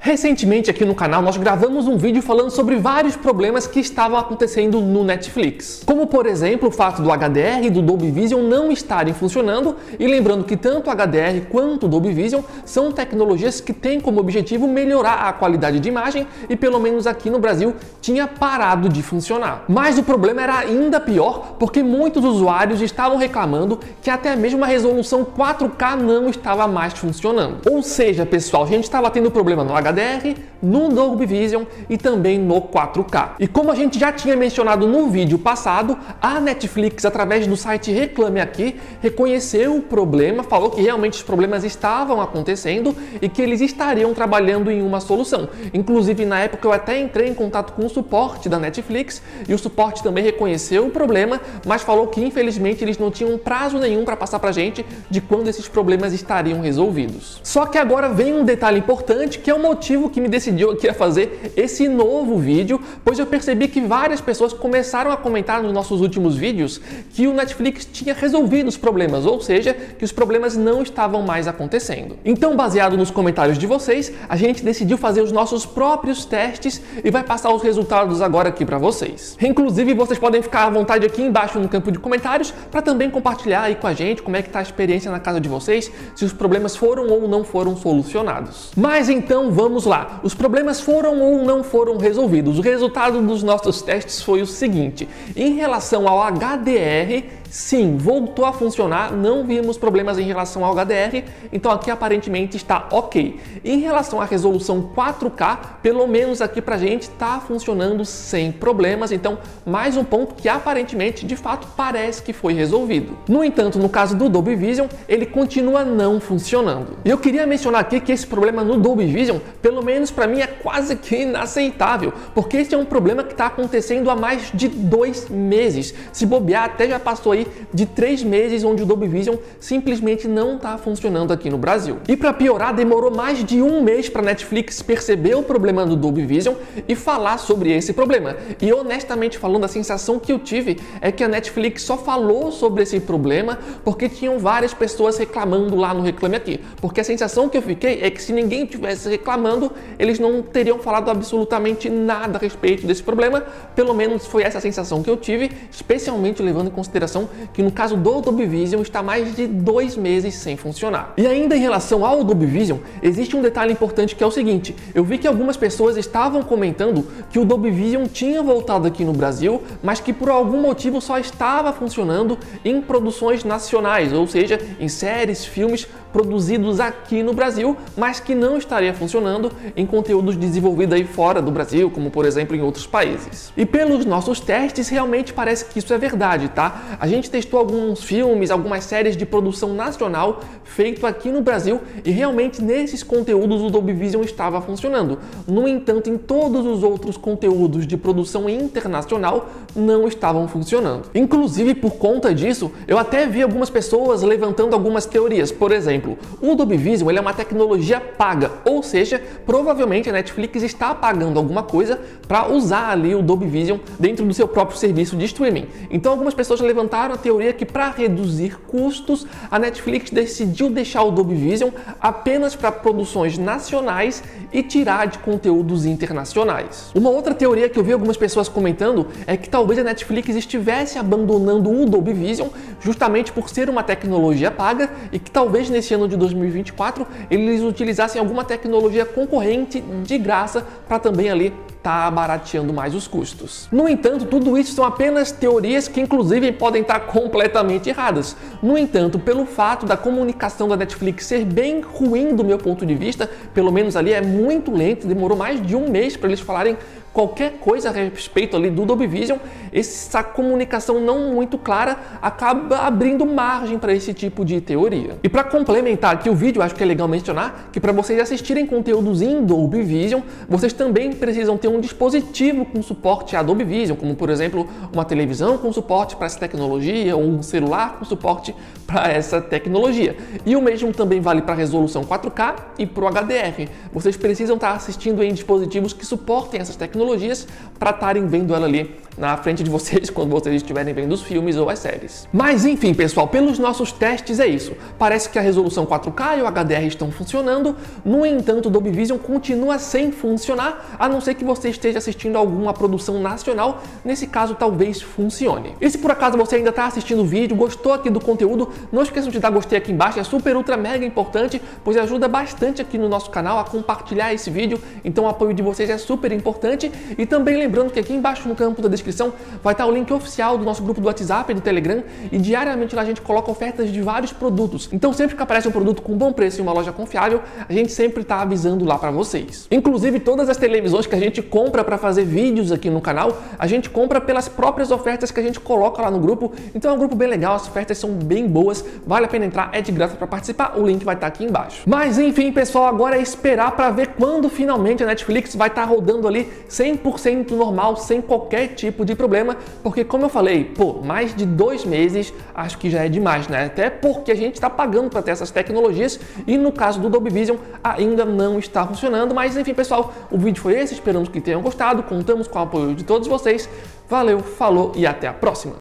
Recentemente aqui no canal nós gravamos um vídeo falando sobre vários problemas que estavam acontecendo no Netflix. Como por exemplo o fato do HDR e do Dolby Vision não estarem funcionando, e lembrando que tanto o HDR quanto o Dolby Vision são tecnologias que têm como objetivo melhorar a qualidade de imagem e pelo menos aqui no Brasil tinha parado de funcionar. Mas o problema era ainda pior porque muitos usuários estavam reclamando que até mesmo a resolução 4K não estava mais funcionando. Ou seja, pessoal, a gente estava tendo problema no HDR, no Dolby Vision e também no 4K. E como a gente já tinha mencionado no vídeo passado, a Netflix, através do site Reclame Aqui, reconheceu o problema, falou que realmente os problemas estavam acontecendo e que eles estariam trabalhando em uma solução. Inclusive, na época eu até entrei em contato com o suporte da Netflix e o suporte também reconheceu o problema, mas falou que infelizmente eles não tinham prazo nenhum para passar pra gente de quando esses problemas estariam resolvidos. Só que agora vem um detalhe importante, que é o motivo que me decidiu aqui a fazer esse novo vídeo, pois eu percebi que várias pessoas começaram a comentar nos nossos últimos vídeos que o Netflix tinha resolvido os problemas, ou seja, que os problemas não estavam mais acontecendo. Então, baseado nos comentários de vocês, a gente decidiu fazer os nossos próprios testes e vai passar os resultados agora aqui para vocês. Inclusive, vocês podem ficar à vontade aqui embaixo no campo de comentários para também compartilhar aí com a gente como é que tá a experiência na casa de vocês, se os problemas foram ou não foram solucionados. Mas então vamos lá, os problemas foram ou não foram resolvidos. O resultado dos nossos testes foi o seguinte: em relação ao HDR, sim, voltou a funcionar, não vimos problemas em relação ao HDR, então aqui aparentemente está ok. Em relação à resolução 4K, pelo menos aqui pra gente está funcionando sem problemas, então mais um ponto que aparentemente, de fato, parece que foi resolvido. No entanto, no caso do Dolby Vision, ele continua não funcionando. E eu queria mencionar aqui que esse problema no Dolby Vision, pelo menos para mim, é quase que inaceitável, porque esse é um problema que está acontecendo há mais de 2 meses. Se bobear, até já passou aí de 3 meses onde o Dolby Vision simplesmente não está funcionando aqui no Brasil. E para piorar, demorou mais de 1 mês para a Netflix perceber o problema do Dolby Vision e falar sobre esse problema. E honestamente falando, a sensação que eu tive é que a Netflix só falou sobre esse problema porque tinham várias pessoas reclamando lá no Reclame Aqui. Porque a sensação que eu fiquei é que se ninguém tivesse reclamando, eles não teriam falado absolutamente nada a respeito desse problema. Pelo menos foi essa a sensação que eu tive, especialmente levando em consideração que no caso do Dolby Vision está mais de 2 meses sem funcionar. E ainda em relação ao Dolby Vision, existe um detalhe importante que é o seguinte: eu vi que algumas pessoas estavam comentando que o Dolby Vision tinha voltado aqui no Brasil, mas que por algum motivo só estava funcionando em produções nacionais, ou seja, em séries, filmes produzidos aqui no Brasil, mas que não estaria funcionando em conteúdos desenvolvidos aí fora do Brasil, como por exemplo em outros países. E pelos nossos testes, realmente parece que isso é verdade, tá? A gente testou alguns filmes, algumas séries de produção nacional feito aqui no Brasil e realmente nesses conteúdos o Dolby Vision estava funcionando. No entanto, em todos os outros conteúdos de produção internacional não estavam funcionando. Inclusive, por conta disso, eu até vi algumas pessoas levantando algumas teorias. Por exemplo, o Dolby Vision ele é uma tecnologia paga, ou seja, provavelmente a Netflix está pagando alguma coisa para usar ali o Dolby Vision dentro do seu próprio serviço de streaming. Então algumas pessoas levantaram a teoria que para reduzir custos, a Netflix decidiu deixar o Dolby Vision apenas para produções nacionais e tirar de conteúdos internacionais. Uma outra teoria que eu vi algumas pessoas comentando é que talvez a Netflix estivesse abandonando o Dolby Vision justamente por ser uma tecnologia paga e que talvez nesse ano de 2024 eles utilizassem alguma tecnologia concorrente de graça para também ali tá barateando mais os custos. No entanto, tudo isso são apenas teorias que inclusive podem estar completamente erradas. No entanto, pelo fato da comunicação da Netflix ser bem ruim do meu ponto de vista, pelo menos ali é muito lento, demorou mais de 1 mês para eles falarem qualquer coisa a respeito ali do Dolby Vision, essa comunicação não muito clara acaba abrindo margem para esse tipo de teoria. E para complementar aqui o vídeo, acho que é legal mencionar que para vocês assistirem conteúdos em Dolby Vision, vocês também precisam ter um dispositivo com suporte a Dolby Vision, como por exemplo uma televisão com suporte para essa tecnologia ou um celular com suporte para essa tecnologia. E o mesmo também vale para a resolução 4K e para o HDR. Vocês precisam estar assistindo em dispositivos que suportem essas tecnologias para estarem vendo ela ali na frente de vocês quando vocês estiverem vendo os filmes ou as séries. Mas enfim, pessoal, pelos nossos testes é isso. Parece que a resolução 4K e o HDR estão funcionando, no entanto o Dolby Vision continua sem funcionar, a não ser que você esteja assistindo alguma produção nacional, nesse caso talvez funcione. E se por acaso você ainda está assistindo o vídeo, gostou aqui do conteúdo, não esqueçam de dar gostei aqui embaixo, é super ultra mega importante, pois ajuda bastante aqui no nosso canal a compartilhar esse vídeo, então o apoio de vocês é super importante. E também lembrando que aqui embaixo no campo da descrição vai estar o link oficial do nosso grupo do WhatsApp e do Telegram, e diariamente lá a gente coloca ofertas de vários produtos, então sempre que aparece um produto com bom preço em uma loja confiável, a gente sempre está avisando lá para vocês. Inclusive todas as televisões que a gente compra para fazer vídeos aqui no canal, a gente compra pelas próprias ofertas que a gente coloca lá no grupo, então é um grupo bem legal, as ofertas são bem boas, vale a pena entrar, é de graça para participar, o link vai estar aqui embaixo. Mas enfim, pessoal, agora é esperar para ver quando finalmente a Netflix vai estar rodando ali 100% normal, sem qualquer tipo de problema, porque como eu falei, pô, mais de 2 meses acho que já é demais, né? Até porque a gente está pagando para ter essas tecnologias e no caso do Dolby Vision ainda não está funcionando. Mas enfim, pessoal, o vídeo foi esse, esperamos que tenham gostado, contamos com o apoio de todos vocês. Valeu, falou e até a próxima!